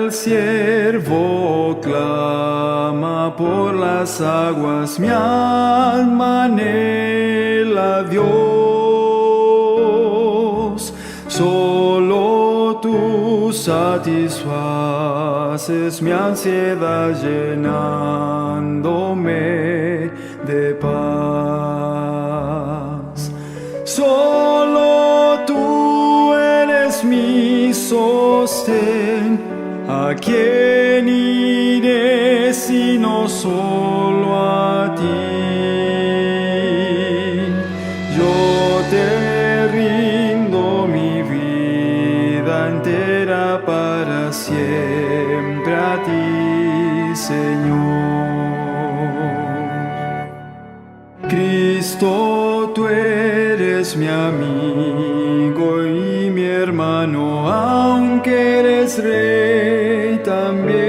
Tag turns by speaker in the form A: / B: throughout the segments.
A: el siervo clama por las aguas, mi alma anhela a Dios. Solo tú satisfaces mi ansiedad, llenándome de paz. Solo tú eres mi sostén. ¿A quién iré sino solo a ti? Yo te rindo mi vida entera para siempre a ti, Señor. Cristo, tú eres mi amigo y mi hermano, aunque eres Rey también.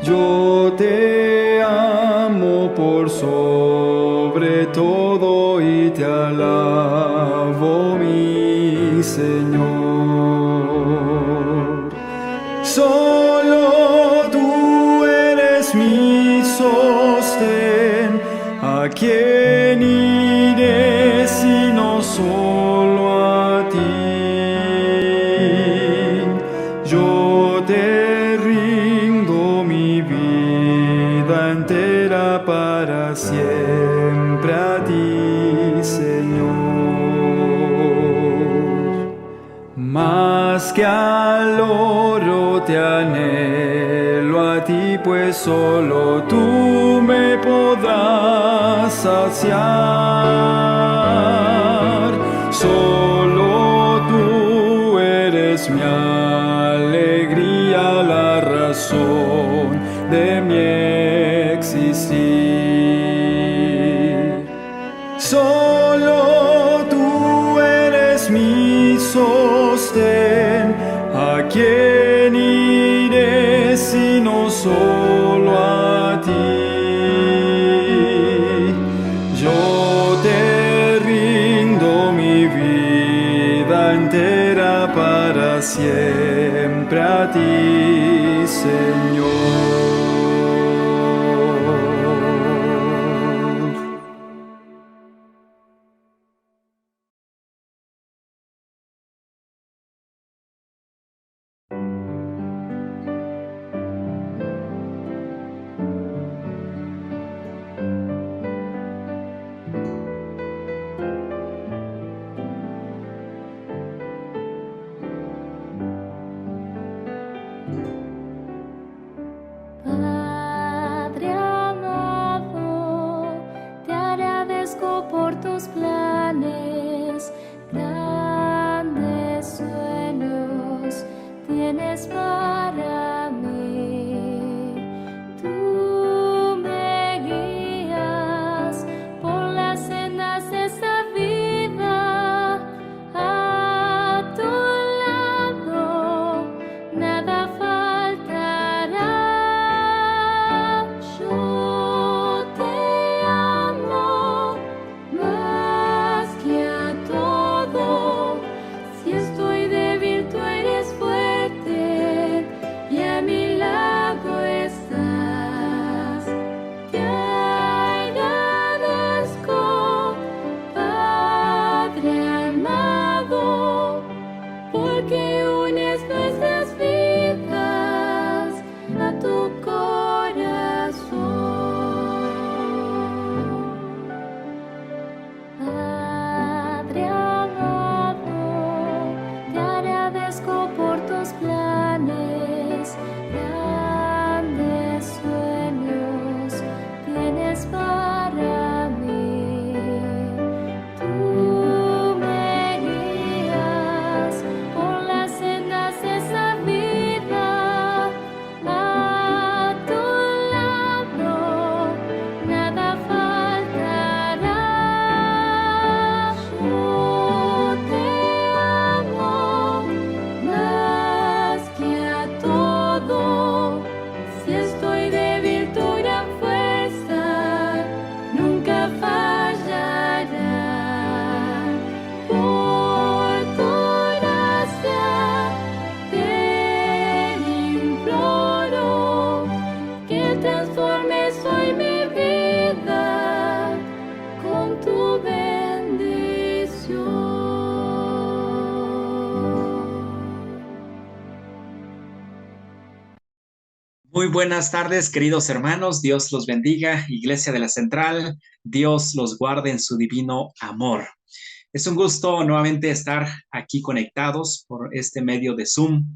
A: Yo te amo por sobre todo y te alabo, mi Señor. Solo tú eres mi sostén. ¿A quién iré sino solo a ti? Yo te rindo mi vida entera para siempre a ti, Señor. Más que al oro te anhelo a ti, pues solo tú me podrás saciar. Solo tú eres mi alegría, la razón de mi existir. Solo tú eres mi sostén. ¿A quién iré sino solo a ti? Yo te rindo mi vida entera para siempre a ti, Señor.
B: Padre amado, te agradezco por tus planes, grandes sueños tienes para mí. Tú me guías por las sendas de esta vida, a tu lado nada faltará. Yo te amo más que a todo. Si estoy débil, tú eres fuerte.
C: Muy buenas tardes, queridos hermanos. Dios los bendiga. Iglesia de la Central, Dios los guarde en su divino amor. Es un gusto nuevamente estar aquí conectados por este medio de Zoom.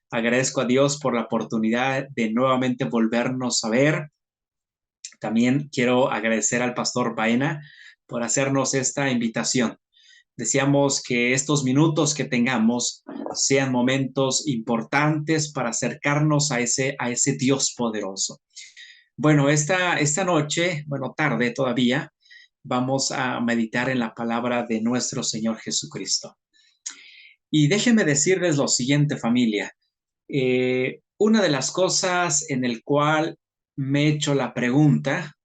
C: Agradezco a Dios por la oportunidad de nuevamente volvernos a ver. También quiero agradecer al pastor Baena por hacernos esta invitación. Deseamos que estos minutos que tengamos sean momentos importantes para acercarnos a ese Dios poderoso. Bueno, esta noche, bueno, tarde todavía, vamos a meditar en la palabra de nuestro Señor Jesucristo. Y déjenme decirles lo siguiente, familia. Una de las cosas en el cual me he hecho la pregunta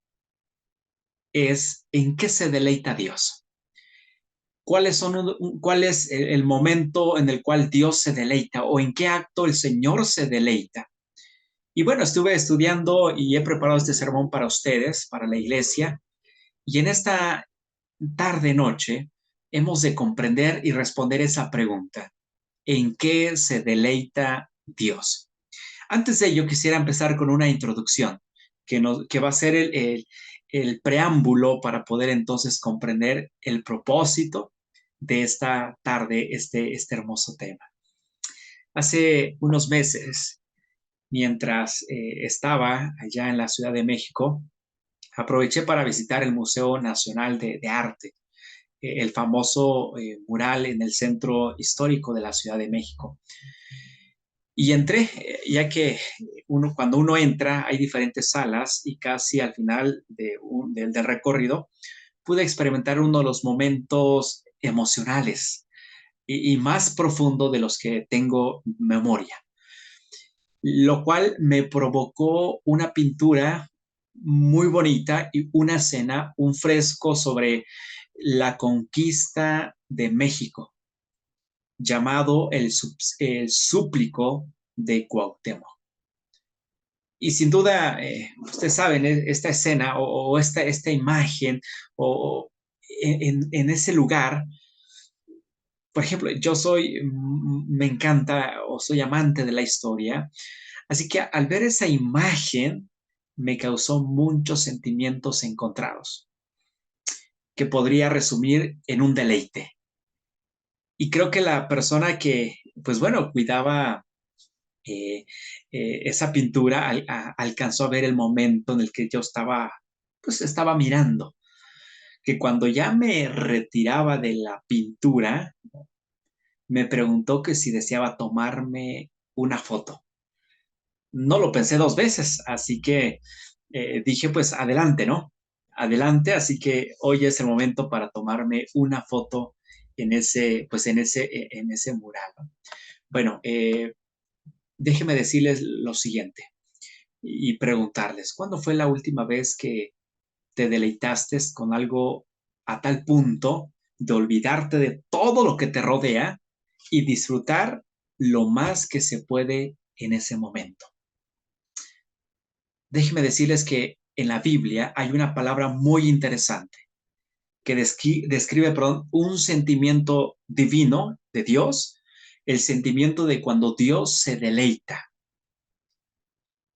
C: es ¿en qué se deleita Dios? ¿Cuál es el momento en el cual Dios se deleita o en qué acto el Señor se deleita? Y bueno, estuve estudiando y he preparado este sermón para ustedes, para la iglesia, y en esta tarde-noche hemos de comprender y responder esa pregunta. ¿En qué se deleita Dios? Antes de ello, quisiera empezar con una introducción que va a ser el preámbulo para poder entonces comprender el propósito de esta tarde, este hermoso tema. Hace unos meses, mientras estaba allá en la Ciudad de México, aproveché para visitar el Museo Nacional de Arte, el famoso mural en el centro histórico de la Ciudad de México. Y entré, ya que cuando uno entra hay diferentes salas y casi al final del recorrido pude experimentar uno de los momentos emocionales y más profundo de los que tengo memoria, lo cual me provocó una pintura muy bonita y una escena, un fresco sobre la conquista de México, llamado el Súplico de Cuauhtémoc. Y sin duda, ustedes saben, esta escena o esta imagen o en ese lugar, por ejemplo, me encanta o soy amante de la historia, así que al ver esa imagen me causó muchos sentimientos encontrados, que podría resumir en un deleite. Y creo que la persona que, pues bueno, cuidaba esa pintura alcanzó a ver el momento en el que yo estaba mirando, que cuando ya me retiraba de la pintura, me preguntó que si deseaba tomarme una foto. No lo pensé dos veces, así que dije, pues adelante, ¿no? Adelante, así que hoy es el momento para tomarme una foto en ese mural, ¿no? Bueno, déjeme decirles lo siguiente y preguntarles, ¿cuándo fue la última vez que te deleitaste con algo a tal punto de olvidarte de todo lo que te rodea y disfrutar lo más que se puede en ese momento? Déjenme decirles que en la Biblia hay una palabra muy interesante que describe, un sentimiento divino de Dios, el sentimiento de cuando Dios se deleita.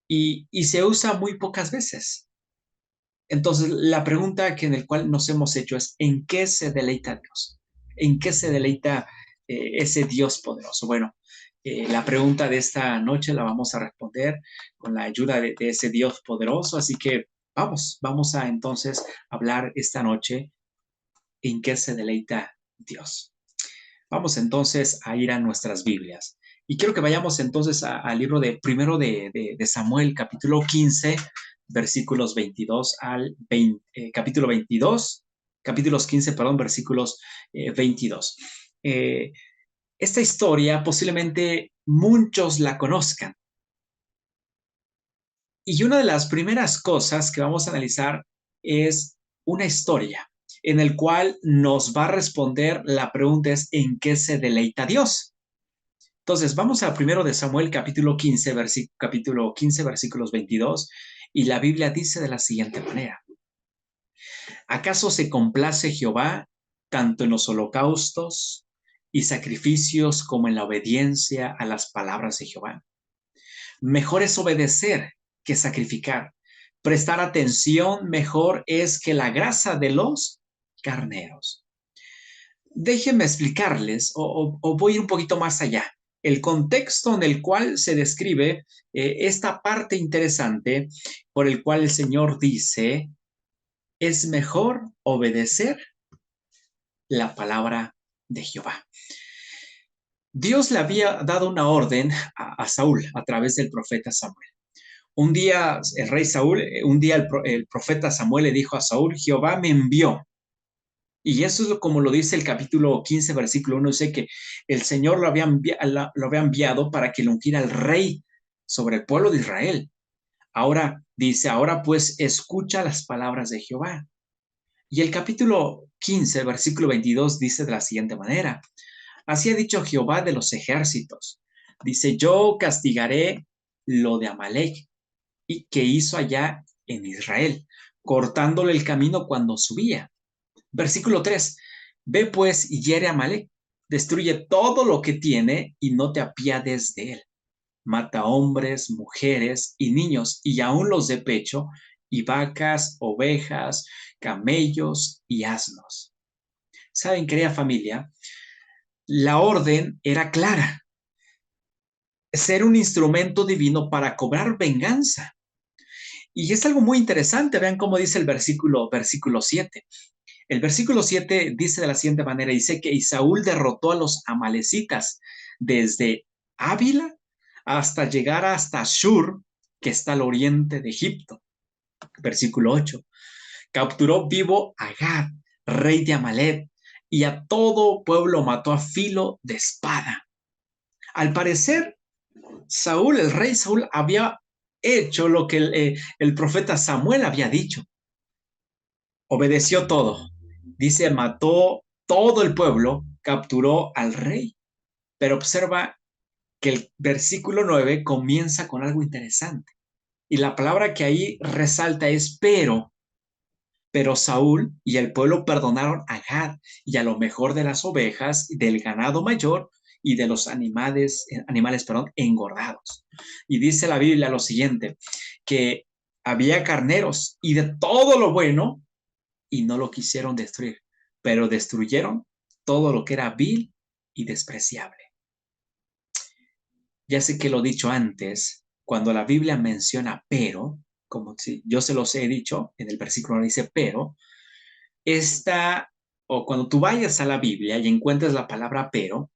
C: Y se usa muy pocas veces. Entonces, la pregunta en el cual nos hemos hecho es, ¿en qué se deleita Dios? ¿En qué se deleita ese Dios poderoso? Bueno, la pregunta de esta noche la vamos a responder con la ayuda de ese Dios poderoso. Así que vamos a entonces hablar esta noche en qué se deleita Dios. Vamos entonces a ir a nuestras Biblias. Y quiero que vayamos entonces al libro primero de Samuel, capítulo 15, versículos 22 al 20, capítulos 15, perdón, versículos 22. Esta historia posiblemente muchos la conozcan. Y una de las primeras cosas que vamos a analizar es una historia en el cual nos va a responder la pregunta es ¿en qué se deleita Dios? Entonces, vamos a primero de Samuel capítulo 15, versículos 22, y la Biblia dice de la siguiente manera: ¿acaso se complace Jehová tanto en los holocaustos y sacrificios como en la obediencia a las palabras de Jehová? Mejor es obedecer que sacrificar. Prestar atención mejor es que la grasa de los carneros. Déjenme explicarles, o voy a ir un poquito más allá. El contexto en el cual se describe esta parte interesante por el cual el Señor dice, es mejor obedecer la palabra de Jehová. Dios le había dado una orden a Saúl a través del profeta Samuel. Un día el rey Saúl, un día el profeta Samuel le dijo a Saúl, Jehová me envió. Y eso es como lo dice el capítulo 15, versículo 1, dice que el Señor lo había enviado para que lo ungiera al rey sobre el pueblo de Israel. Ahora dice, ahora pues escucha las palabras de Jehová. Y el capítulo 15, versículo 22 dice de la siguiente manera, así ha dicho Jehová de los ejércitos. Dice, yo castigaré lo de Amalek y que hizo allá en Israel, cortándole el camino cuando subía. Versículo 3, ve pues y hiere a Amalek, destruye todo lo que tiene y no te apiades de él. Mata hombres, mujeres y niños y aún los de pecho, y vacas, ovejas, camellos y asnos. ¿Saben, querida familia? La orden era clara, ser un instrumento divino para cobrar venganza. Y es algo muy interesante, vean cómo dice el versículo 7. El versículo 7 dice de la siguiente manera, dice que Saúl derrotó a los amalecitas desde Ávila hasta llegar hasta Shur, que está al oriente de Egipto. Versículo 8, capturó vivo a Gad, rey de Amalek, y a todo pueblo mató a filo de espada. Al parecer, Saúl, el rey Saúl, había hecho lo que el profeta Samuel había dicho. Obedeció todo. Dice, mató todo el pueblo, capturó al rey. Pero observa que el versículo 9 comienza con algo interesante. Y la palabra que ahí resalta es pero Saúl y el pueblo perdonaron a Gad y a lo mejor de las ovejas, del ganado mayor y de los animales, engordados. Y dice la Biblia lo siguiente, que había carneros y de todo lo bueno y no lo quisieron destruir, pero destruyeron todo lo que era vil y despreciable. Ya sé que lo he dicho antes, cuando la Biblia menciona pero, como si yo se los he dicho, en el versículo dice pero, o cuando tú vayas a la Biblia y encuentres la palabra pero,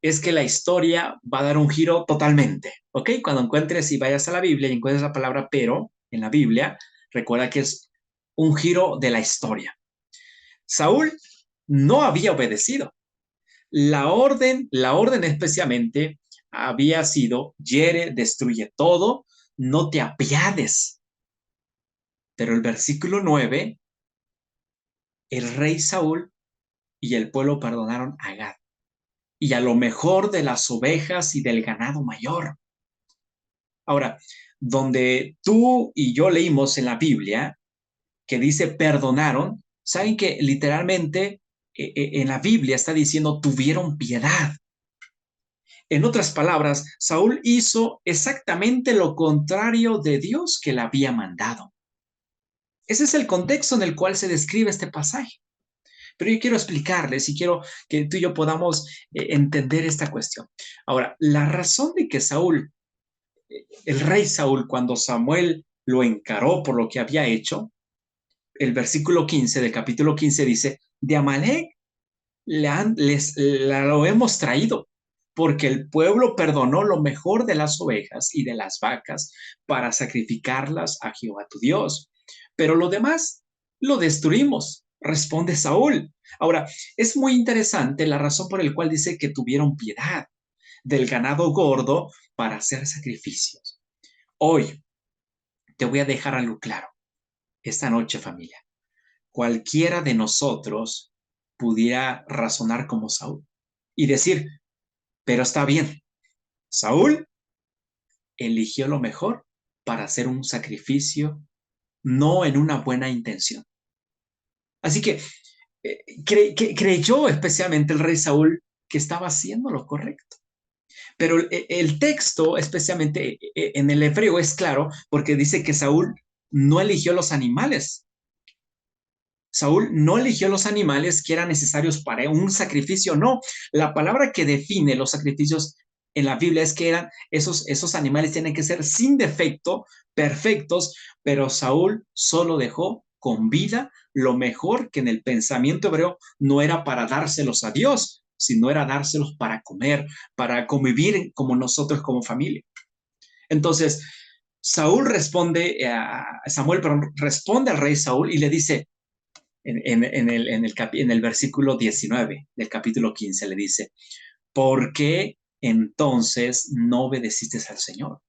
C: es que la historia va a dar un giro totalmente, ¿ok? Cuando encuentres y vayas a la Biblia y encuentres la palabra pero en la Biblia, recuerda que es un giro de la historia. Saúl no había obedecido. La orden especialmente había sido, hiere, destruye todo, no te apiades. Pero el versículo 9, el rey Saúl y el pueblo perdonaron a Gad y a lo mejor de las ovejas y del ganado mayor. Ahora, donde tú y yo leímos en la Biblia que dice perdonaron, saben que literalmente en la Biblia está diciendo tuvieron piedad. En otras palabras, Saúl hizo exactamente lo contrario de Dios que le había mandado. Ese es el contexto en el cual se describe este pasaje. Pero yo quiero explicarles y quiero que tú y yo podamos entender esta cuestión. Ahora, la razón de que Saúl, el rey Saúl, cuando Samuel lo encaró por lo que había hecho, el versículo 15 del capítulo 15 dice, de Amalek lo hemos traído, porque el pueblo perdonó lo mejor de las ovejas y de las vacas para sacrificarlas a Jehová tu Dios. Pero lo demás lo destruimos, responde Saúl. Ahora, es muy interesante la razón por la cual dice que tuvieron piedad del ganado gordo para hacer sacrificios. Hoy te voy a dejar algo claro. Esta noche, familia, cualquiera de nosotros pudiera razonar como Saúl y decir, pero está bien, Saúl eligió lo mejor para hacer un sacrificio, no en una buena intención. Así que creyó especialmente el rey Saúl que estaba haciendo lo correcto. Pero el texto, especialmente en el hebreo, es claro porque dice que Saúl no eligió los animales. Saúl no eligió los animales que eran necesarios para un sacrificio, no. La palabra que define los sacrificios en la Biblia es que esos animales tienen que ser sin defecto, perfectos, pero Saúl solo dejó con vida lo mejor que en el pensamiento hebreo no era para dárselos a Dios, sino era dárselos para comer, para convivir como nosotros como familia. Entonces, Samuel, perdón, responde al rey Saúl y le dice, en el versículo 19 del capítulo 15 le dice, ¿por qué entonces no obedeciste al Señor?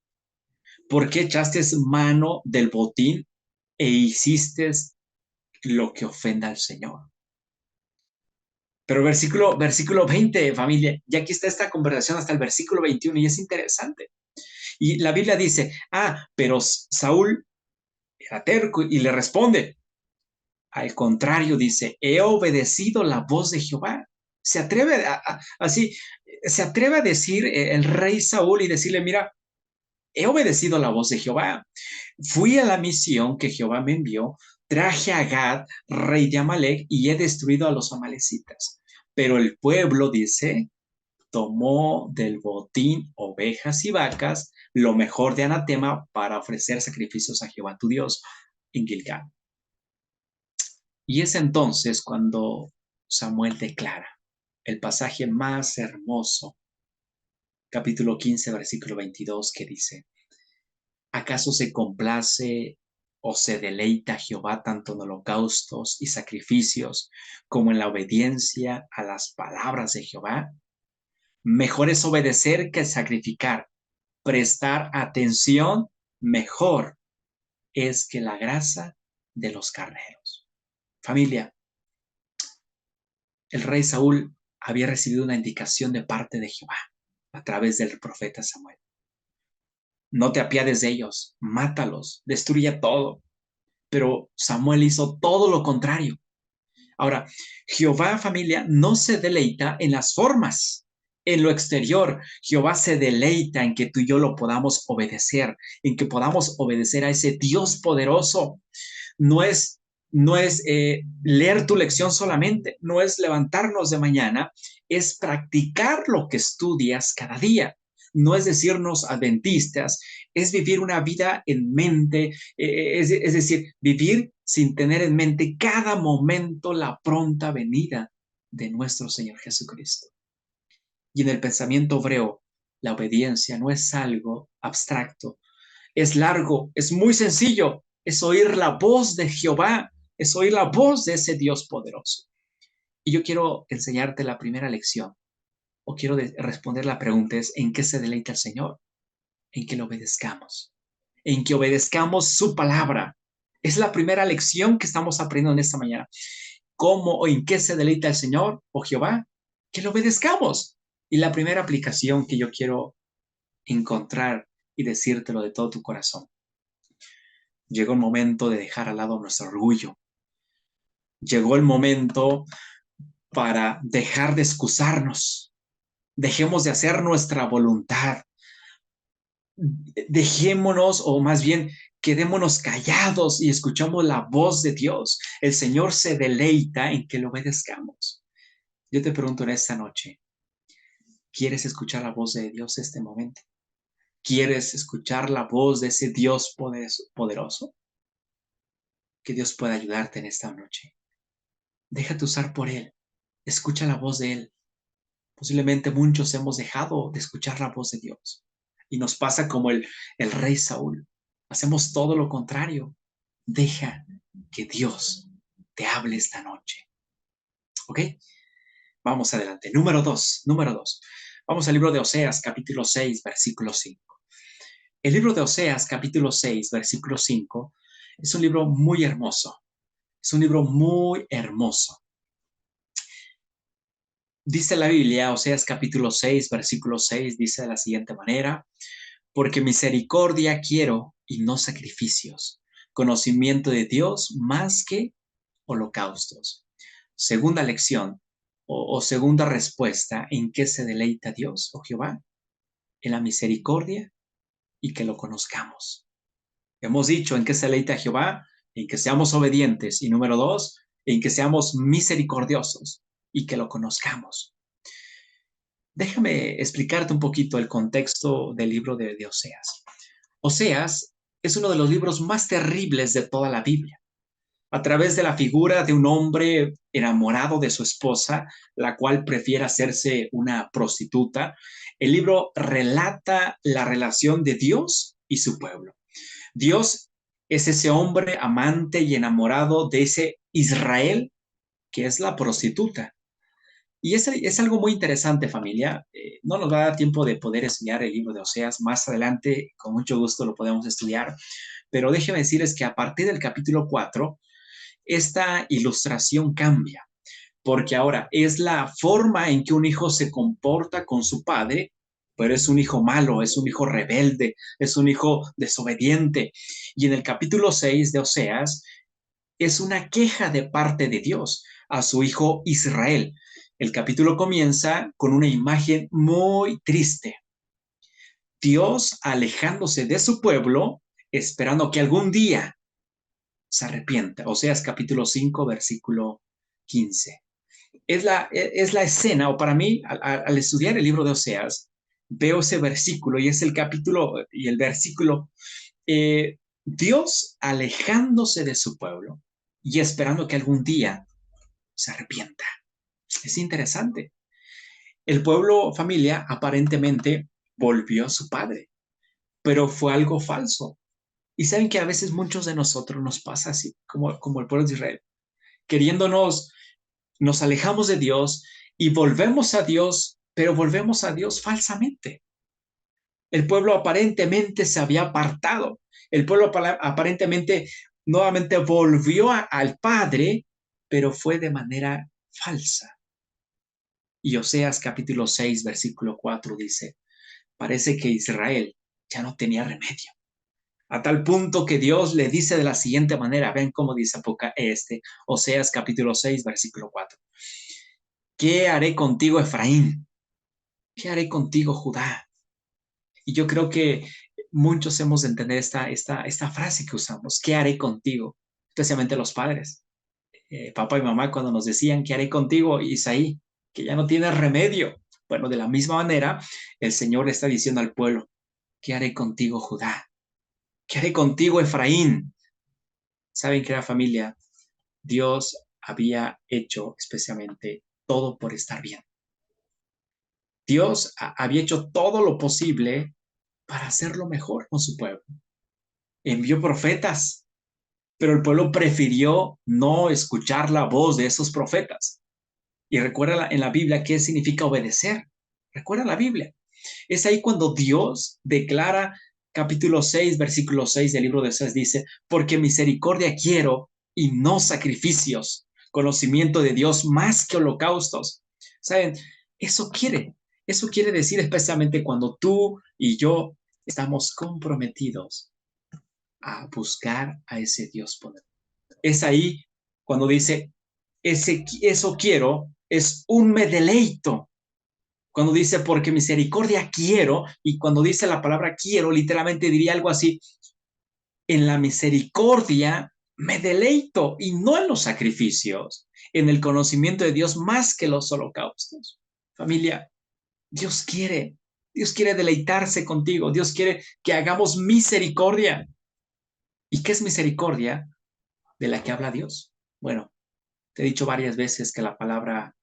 C: ¿Por qué echaste mano del botín e hiciste lo que ofenda al Señor? Pero versículo 20, familia, ya aquí está esta conversación hasta el versículo 21 y es interesante. Y la Biblia dice, pero Saúl era terco y le responde, al contrario, dice, he obedecido la voz de Jehová. Se atreve así, se atreve a decir el rey Saúl y decirle, mira, he obedecido la voz de Jehová. Fui a la misión que Jehová me envió, traje a Gad, rey de Amalek, y he destruido a los amalecitas. Pero el pueblo, dice, tomó del botín ovejas y vacas, lo mejor de anatema, para ofrecer sacrificios a Jehová tu Dios en Gilgal. Y es entonces cuando Samuel declara el pasaje más hermoso, capítulo 15, versículo 22, que dice, ¿acaso se complace o se deleita Jehová tanto en holocaustos y sacrificios como en la obediencia a las palabras de Jehová? Mejor es obedecer que sacrificar. Prestar atención, mejor es que la grasa de los carneros. Familia, el rey Saúl había recibido una indicación de parte de Jehová a través del profeta Samuel. No te apiades de ellos, mátalos, destruye todo. Pero Samuel hizo todo lo contrario. Ahora, Jehová, familia, no se deleita en las formas, en lo exterior. Jehová se deleita en que tú y yo lo podamos obedecer, en que podamos obedecer a ese Dios poderoso. No es leer tu lección solamente, no es levantarnos de mañana, es practicar lo que estudias cada día. No es decirnos adventistas, es vivir una vida en mente, es decir, vivir sin tener en mente cada momento la pronta venida de nuestro Señor Jesucristo. Y en el pensamiento hebreo, la obediencia no es algo abstracto, es largo, es muy sencillo, es oír la voz de Jehová, es oír la voz de ese Dios poderoso. Y yo quiero enseñarte la primera lección, o quiero responder la pregunta es, ¿en qué se deleita el Señor? En que lo obedezcamos, en que obedezcamos su palabra. Es la primera lección que estamos aprendiendo en esta mañana. ¿Cómo o en qué se deleita el Señor o Jehová? Que lo obedezcamos. Y la primera aplicación que yo quiero encontrar y decírtelo de todo tu corazón. Llegó el momento de dejar al lado nuestro orgullo. Llegó el momento para dejar de excusarnos. Dejemos de hacer nuestra voluntad. Dejémonos, o más bien, quedémonos callados y escuchamos la voz de Dios. El Señor se deleita en que lo obedezcamos. Yo te pregunto en esta noche, ¿quieres escuchar la voz de Dios este momento? ¿Quieres escuchar la voz de ese Dios poderoso? Que Dios pueda ayudarte en esta noche. Déjate usar por Él. Escucha la voz de Él. Posiblemente muchos hemos dejado de escuchar la voz de Dios. Y nos pasa como el rey Saúl. Hacemos todo lo contrario. Deja que Dios te hable esta noche. ¿Ok? Vamos adelante. Número dos. Vamos al libro de Oseas, capítulo 6, versículo 5. El libro de Oseas, capítulo 6, versículo 5, es un libro muy hermoso. Es un libro muy hermoso. Dice la Biblia, Oseas capítulo 6, versículo 6, dice de la siguiente manera, porque misericordia quiero y no sacrificios, conocimiento de Dios más que holocaustos. Segunda lección o segunda respuesta, ¿en qué se deleita Dios o Jehová? en la misericordia y que lo conozcamos. Hemos dicho en qué se deleita Jehová, en que seamos obedientes. Y número 2, en que seamos misericordiosos y que lo conozcamos. Déjame explicarte un poquito el contexto del libro de Oseas. Oseas es uno de los libros más terribles de toda la Biblia. A través de la figura de un hombre enamorado de su esposa, la cual prefiere hacerse una prostituta, el libro relata la relación de Dios y su pueblo. Dios es ese hombre amante y enamorado de ese Israel que es la prostituta. Y es algo muy interesante, familia. No nos va a dar tiempo de poder estudiar el libro de Oseas. Más adelante, con mucho gusto, lo podemos estudiar. Pero déjenme decirles que a partir del capítulo 4, esta ilustración cambia. Porque ahora es la forma en que un hijo se comporta con su padre, pero es un hijo malo, es un hijo rebelde, es un hijo desobediente. Y en el capítulo 6 de Oseas es una queja de parte de Dios a su hijo Israel. El capítulo comienza con una imagen muy triste. Dios alejándose de su pueblo, esperando que algún día se arrepienta. Oseas capítulo 5, versículo 15. Es la escena, o para mí, al estudiar el libro de Oseas, veo ese versículo y es el capítulo y el versículo, Dios alejándose de su pueblo y esperando que algún día se arrepienta. Es interesante. El pueblo, familia, aparentemente volvió a su padre, pero fue algo falso. Y saben que a veces muchos de nosotros nos pasa así, como el pueblo de Israel, queriéndonos, nos alejamos de Dios y volvemos a Dios, pero volvemos a Dios falsamente. El pueblo aparentemente se había apartado. El pueblo aparentemente nuevamente volvió al Padre, pero fue de manera falsa. Y Oseas capítulo 6, versículo 4 dice, parece que Israel ya no tenía remedio. A tal punto que Dios le dice de la siguiente manera, ven cómo dice Oseas capítulo 6, versículo 4. ¿Qué haré contigo, Efraín? ¿Qué haré contigo, Judá? Y yo creo que muchos hemos de entender esta frase que usamos, ¿qué haré contigo? Especialmente los padres. Papá y mamá cuando nos decían, ¿qué haré contigo, Isaí? Que ya no tienes remedio. Bueno, de la misma manera, el Señor le está diciendo al pueblo, ¿qué haré contigo, Judá? ¿Qué haré contigo, Efraín? ¿Saben qué era, familia? Dios había hecho especialmente todo por estar bien. Dios había hecho todo lo posible para hacerlo mejor con su pueblo. Envió profetas, pero el pueblo prefirió no escuchar la voz de esos profetas. Y recuerda en la Biblia qué significa obedecer. Recuerda la Biblia. Es ahí cuando Dios declara, capítulo 6, versículo 6 del libro de Oseas, dice, porque misericordia quiero y no sacrificios, conocimiento de Dios más que holocaustos. ¿Saben? Eso quiere decir especialmente cuando tú y yo estamos comprometidos a buscar a ese Dios poderoso. Es ahí cuando dice, eso quiero, es un me deleito. Cuando dice, porque misericordia quiero, y cuando dice la palabra quiero, literalmente diría algo así, en la misericordia me deleito, y no en los sacrificios, en el conocimiento de Dios más que los holocaustos. Familia, Dios quiere deleitarse contigo, Dios quiere que hagamos misericordia. ¿Y qué es misericordia de la que habla Dios? Bueno, te he dicho varias veces que la palabra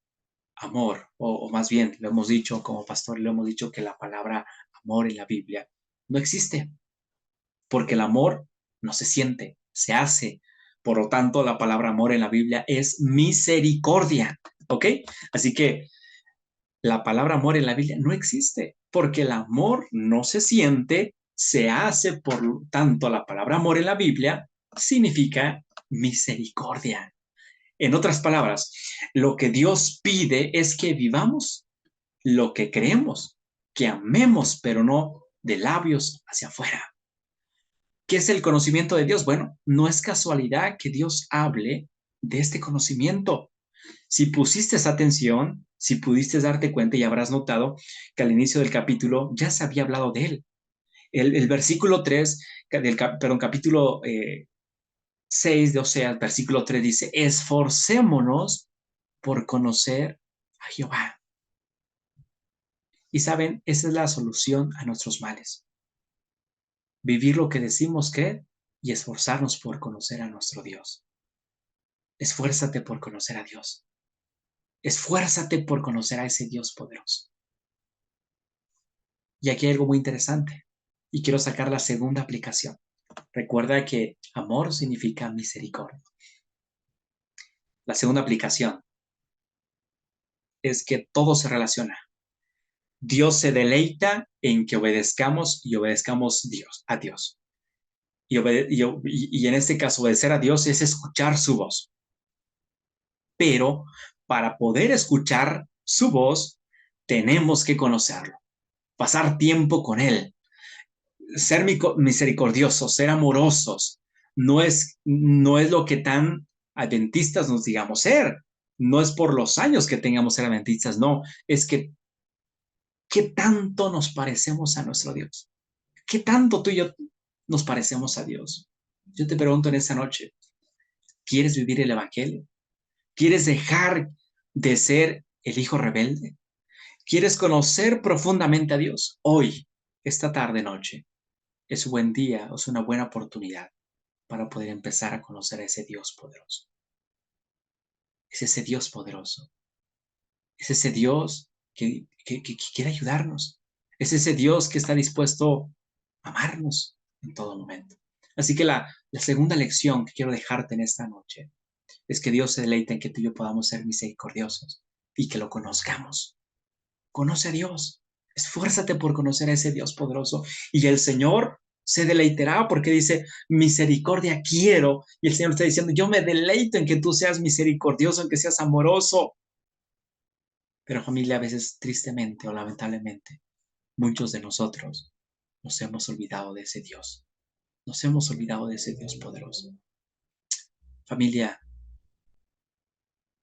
C: amor, o más bien lo hemos dicho como pastor, lo hemos dicho que la palabra amor en la Biblia no existe, porque el amor no se siente, se hace. Por lo tanto, la palabra amor en la Biblia es misericordia, ¿ok? Así que la palabra amor en la Biblia no existe, porque el amor no se siente, se hace. Por lo tanto, la palabra amor en la Biblia significa misericordia. En otras palabras, lo que Dios pide es que vivamos lo que creemos, que amemos, pero no de labios hacia afuera. ¿Qué es el conocimiento de Dios? Bueno, no es casualidad que Dios hable de este conocimiento. Si pusiste atención, Si pudiste darte cuenta y habrás notado que al inicio del capítulo ya se había hablado de él. El versículo 3, capítulo 6 de Oseas, versículo 3 dice, esforcémonos por conocer a Jehová. Y saben, esa es la solución a nuestros males. Vivir lo que decimos que y esforzarnos por conocer a nuestro Dios. Esfuérzate por conocer a Dios. Esfuérzate por conocer a ese Dios poderoso. Y aquí hay algo muy interesante. Y quiero sacar la segunda aplicación. Recuerda que amor significa misericordia. La segunda aplicación es que todo se relaciona. Dios se deleita en que obedezcamos y obedezcamos a Dios. Y en este caso, obedecer a Dios es escuchar su voz. Pero para poder escuchar su voz, tenemos que conocerlo, pasar tiempo con Él, ser misericordiosos, ser amorosos. No es lo que tan adventistas nos digamos ser. No es por los años que tengamos ser adventistas, no. Es que, ¿qué tanto nos parecemos a nuestro Dios? ¿Qué tanto tú y yo nos parecemos a Dios? Yo te pregunto en esta noche, ¿quieres vivir el Evangelio? ¿Quieres dejar de ser el hijo rebelde? ¿Quieres conocer profundamente a Dios? Hoy, esta tarde, noche, es un buen día, es una buena oportunidad para poder empezar a conocer a ese Dios poderoso. Es ese Dios poderoso. Es ese Dios que quiere ayudarnos. Es ese Dios que está dispuesto a amarnos en todo momento. Así que la segunda lección que quiero dejarte en esta noche es que Dios se deleita en que tú y yo podamos ser misericordiosos y que lo conozcamos. Conoce a Dios. Esfuérzate por conocer a ese Dios poderoso y el Señor se deleitará porque dice, misericordia quiero. Y el Señor está diciendo, yo me deleito en que tú seas misericordioso, en que seas amoroso. Pero familia, a veces tristemente o lamentablemente, muchos de nosotros nos hemos olvidado de ese Dios. Nos hemos olvidado de ese Dios poderoso. Familia,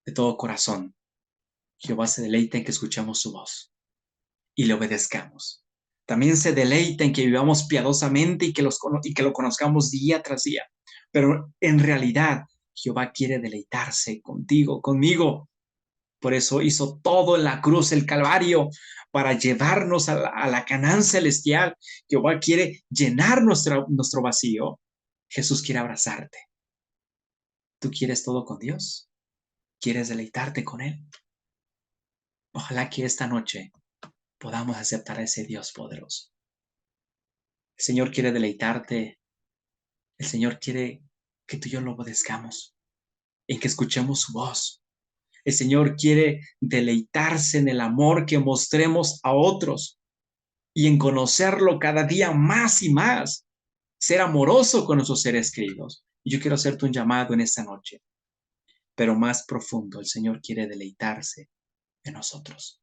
C: de todo corazón, Jehová se deleita en que escuchemos su voz y le obedezcamos. También se deleita en que vivamos piadosamente y que lo conozcamos día tras día. Pero en realidad, Jehová quiere deleitarse contigo, conmigo. Por eso hizo todo en la cruz, el Calvario, para llevarnos a la Canaán celestial. Jehová quiere llenar nuestro vacío. Jesús quiere abrazarte. ¿Tú quieres todo con Dios? ¿Quieres deleitarte con Él? Ojalá que esta noche podamos aceptar a ese Dios poderoso. El Señor quiere deleitarte. El Señor quiere que tú y yo lo obedezcamos, en que escuchemos su voz. El Señor quiere deleitarse en el amor que mostremos a otros y en conocerlo cada día más y más. Ser amoroso con nuestros seres queridos. Y yo quiero hacerte un llamado en esta noche. Pero más profundo, el Señor quiere deleitarse en nosotros.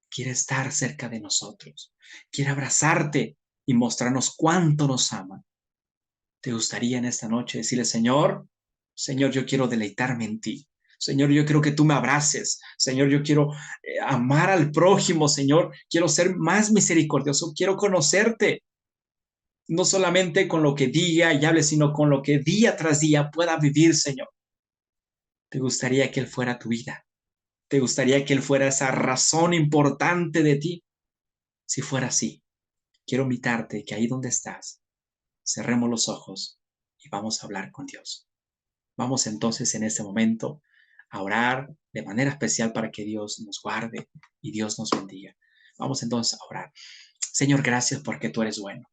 C: Quiere estar cerca de nosotros. Quiere abrazarte y mostrarnos cuánto nos ama. ¿Te gustaría en esta noche decirle, Señor, yo quiero deleitarme en ti? Señor, yo quiero que tú me abraces. Señor, yo quiero amar al prójimo. Señor, quiero ser más misericordioso. Quiero conocerte. No solamente con lo que diga y hable, sino con lo que día tras día pueda vivir, Señor. ¿Te gustaría que Él fuera tu vida? ¿Te gustaría que Él fuera esa razón importante de ti? Si fuera así, quiero invitarte que ahí donde estás, cerremos los ojos y vamos a hablar con Dios. Vamos entonces en este momento a orar de manera especial para que Dios nos guarde y Dios nos bendiga. Vamos entonces a orar. Señor, gracias porque tú eres bueno.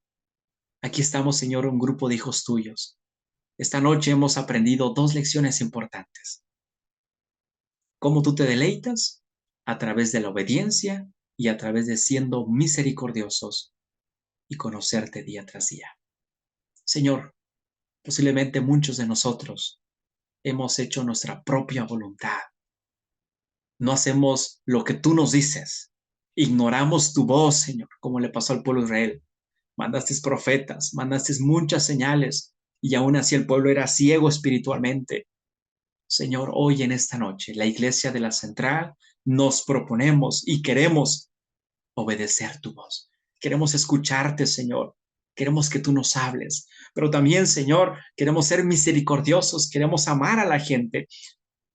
C: Aquí estamos, Señor, un grupo de hijos tuyos. Esta noche hemos aprendido 2 lecciones importantes. Cómo tú te deleitas a través de la obediencia y a través de siendo misericordiosos y conocerte día tras día. Señor, posiblemente muchos de nosotros hemos hecho nuestra propia voluntad. No hacemos lo que tú nos dices. Ignoramos tu voz, Señor, como le pasó al pueblo de Israel. Mandaste profetas, mandaste muchas señales y aún así el pueblo era ciego espiritualmente. Señor, hoy en esta noche, la iglesia de la Central nos proponemos y queremos obedecer tu voz. Queremos escucharte, Señor. Queremos que tú nos hables. Pero también, Señor, queremos ser misericordiosos, queremos amar a la gente,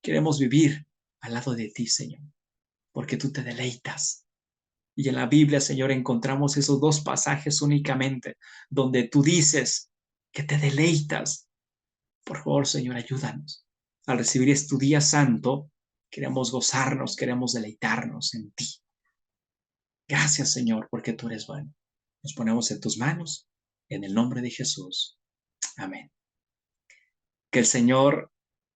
C: queremos vivir al lado de ti, Señor, porque tú te deleitas. Y en la Biblia, Señor, encontramos esos dos pasajes únicamente, donde tú dices que te deleitas. Por favor, Señor, ayúdanos. Al recibir este día santo, queremos gozarnos, queremos deleitarnos en ti. Gracias, Señor, porque tú eres bueno. Nos ponemos en tus manos, en el nombre de Jesús. Amén. Que el Señor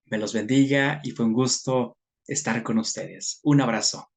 C: me los bendiga y fue un gusto estar con ustedes. Un abrazo.